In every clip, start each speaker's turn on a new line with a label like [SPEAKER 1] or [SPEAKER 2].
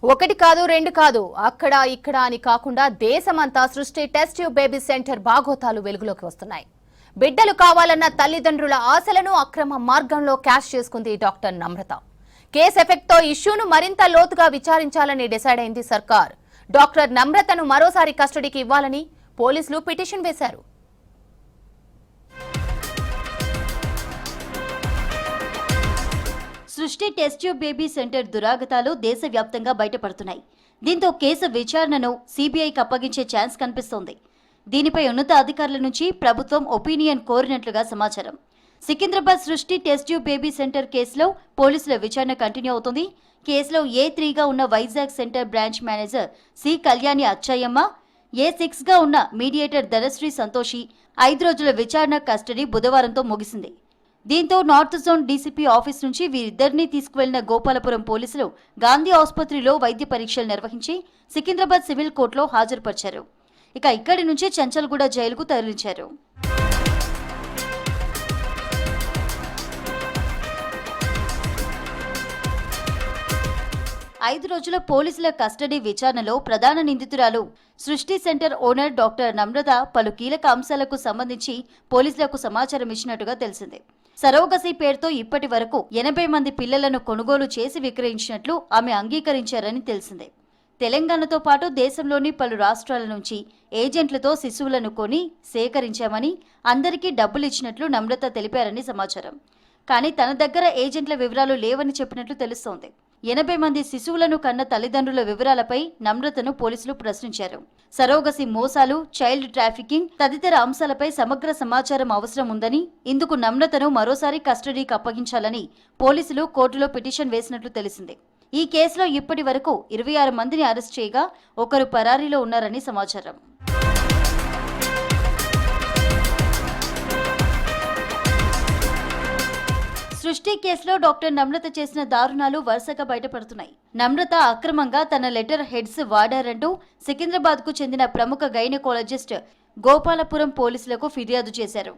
[SPEAKER 1] ఒకటి కాదు రెండు కాదు అక్కడ ఇక్కడ అని కాకుండా దేశమంతా సృష్టి టెస్ట్ ట్యూబ్ బేబీ సెంటర్ బాగోతాలు వెలుగులోకి వస్తున్నాయి. బిడ్డలు కావాలన్న తల్లిదండ్రుల ఆశలను అక్రమ మార్గంలో క్యాష్ చేసుకుంది డాక్టర్ నమ్రత. కేసు ఎఫెక్ట్ తో ఇష్యూను మరింత లోతుగా విచారించాలని డిసైడ్ అయింది సర్కార్. డాక్టర్ నమ్రతను మరోసారి కస్టడీకి ఇవ్వాలని పోలీసులు పిటిషన్ వేశారు.
[SPEAKER 2] సృష్టి టెస్ట్ ట్యూబ్ బేబీ సెంటర్ దురాగతాలు దేశవ్యాప్తంగా బయటపడుతున్నాయి. దీంతో కేసు విచారణను సీబీఐకి అప్పగించే ఛాన్స్ కనిపిస్తోంది. దీనిపై ఉన్నత అధికారుల నుంచి ప్రభుత్వం ఒపీనియన్ కోరినట్లుగా సమాచారం. సికింద్రాబాద్ సృష్టి టెస్ట్ ట్యూబ్ బేబీ సెంటర్ కేసులో పోలీసుల విచారణ కంటిన్యూ అవుతుంది. కేసులో A3గా ఉన్న Vizag centre branch manager C Kalyani Achayyamma, A6గా ఉన్న మీడియేటర్ ధనశ్రీ సంతోషి 5 రోజుల విచారణ కస్టడీ బుధవారంతో ముగిసింది. దీంతో నార్త్ జోన్ డీసీపీ ఆఫీస్ నుంచి వీరిద్దరినీ తీసుకువెళ్లిన గోపాలపురం పోలీసులు గాంధీ ఆసుపత్రిలో వైద్య పరీక్షలు నిర్వహించి సికింద్రాబాద్ సివిల్ కోర్టులో హాజరుపరిచారు. ఇక్కడి నుంచి చెంచల్గూడ జైలుకు తరలించారు. ఐదు రోజుల పోలీసుల కస్టడీ విచారణలో ప్రధాన నిందితురాలు సృష్టి సెంటర్ ఓనర్ డాక్టర్ నమ్రత పలు కీలక అంశాలకు సంబంధించి పోలీసులకు సమాచారం ఇచ్చినట్టుగా తెలిసింది. సరోగసీ పేరుతో ఇప్పటి వరకు 80 మంది పిల్లలను కొనుగోలు చేసి విక్రయించినట్లు ఆమె అంగీకరించారని తెలిసింది. తెలంగాణతో పాటు దేశంలోని పలు రాష్ట్రాల నుంచి ఏజెంట్లతో శిశువులను కొని సేకరించామని, అందరికీ డబ్బులు ఇచ్చినట్లు నమ్రత తెలిపారని సమాచారం. కానీ తన దగ్గర ఏజెంట్ల వివరాలు లేవని చెప్పినట్లు తెలుస్తోంది. 80 మంది శిశువులను కన్న తల్లిదండ్రుల వివరాలపై నమ్రతను పోలీసులు ప్రశ్నించారు. సరోగసి మోసాలు, చైల్డ్ ట్రాఫికింగ్ తదితర అంశాలపై సమగ్ర సమాచారం అవసరం ఉందని, ఇందుకు నమ్రతను మరోసారి కస్టడీకి అప్పగించాలని పోలీసులు కోర్టులో పిటిషన్ వేసినట్లు తెలిసింది. ఈ కేసులో ఇప్పటి వరకు 26 మందిని అరెస్ట్ చేయగా ఒకరు పరారీలో ఉన్నారని సమాచారం. సృష్టి కేసులో డాక్టర్ నమ్రత చేసిన దారుణాలు వరుసగా బయటపడుతున్నాయి. నమ్రత అక్రమంగా తన లెటర్ హెడ్స్ వాడారంటూ సికింద్రాబాద్ కు చెందిన ప్రముఖ గైనకాలజిస్ట్ గోపాలపురం పోలీసులకు ఫిర్యాదు చేశారు.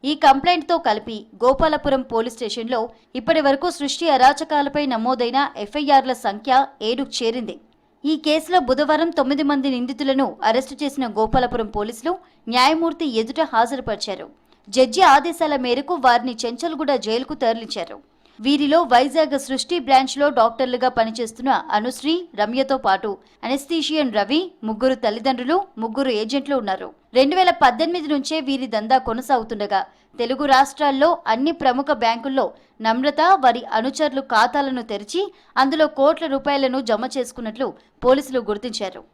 [SPEAKER 2] ఈ కంప్లైంట్తో కలిపి గోపాలపురం పోలీస్ స్టేషన్లో ఇప్పటి వరకు సృష్టి అరాచకాలపై నమోదైన ఎఫ్ఐఆర్ల సంఖ్య 7కు చేరింది. ఈ కేసులో బుధవారం 9 మంది నిందితులను అరెస్టు చేసిన గోపాలపురం పోలీసులు న్యాయమూర్తి ఎదుట హాజరుపరిచారు. జడ్జి ఆదేశాల మేరకు వారిని చెంచల్గూడ జైలుకు తరలించారు. వీరిలో వైజాగ్ సృష్టి బ్రాంచ్లో డాక్టర్లుగా పనిచేస్తున్న అనుశ్రీ, రమ్యతో పాటు అనెస్థీషియన్ రవి, 3 తల్లిదండ్రులు, 3 ఏజెంట్లు ఉన్నారు. 2018 నుంచే వీరి దందా కొనసాగుతుండగా తెలుగు రాష్ట్రాల్లో అన్ని ప్రముఖ బ్యాంకుల్లో నమ్రత వారి అనుచరులు ఖాతాలను తెరిచి అందులో కోట్ల రూపాయలను జమ చేసుకున్నట్లు పోలీసులు గుర్తించారు.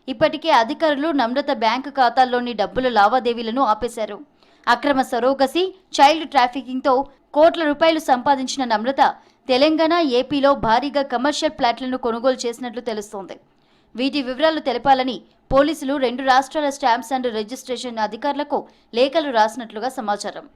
[SPEAKER 2] ఇప్పటికే అధికారులు నమ్రత బ్యాంకు ఖాతాల్లోని డబ్బుల లావాదేవీలను ఆపేశారు. అక్రమ సరోగసి, చైల్డ్ ట్రాఫికింగ్తో కోట్ల రూపాయలు సంపాదించిన నమ్రత తెలంగాణ, ఏపీలో భారీగా కమర్షియల్ ఫ్లాట్లను కొనుగోలు చేసినట్లు తెలుస్తోంది. వీటి వివరాలు తెలపాలని పోలీసులు 2 రాష్ట్రాల స్టాంప్స్ అండ్ రిజిస్ట్రేషన్ అధికారులకు లేఖలు రాసినట్లుగా సమాచారం.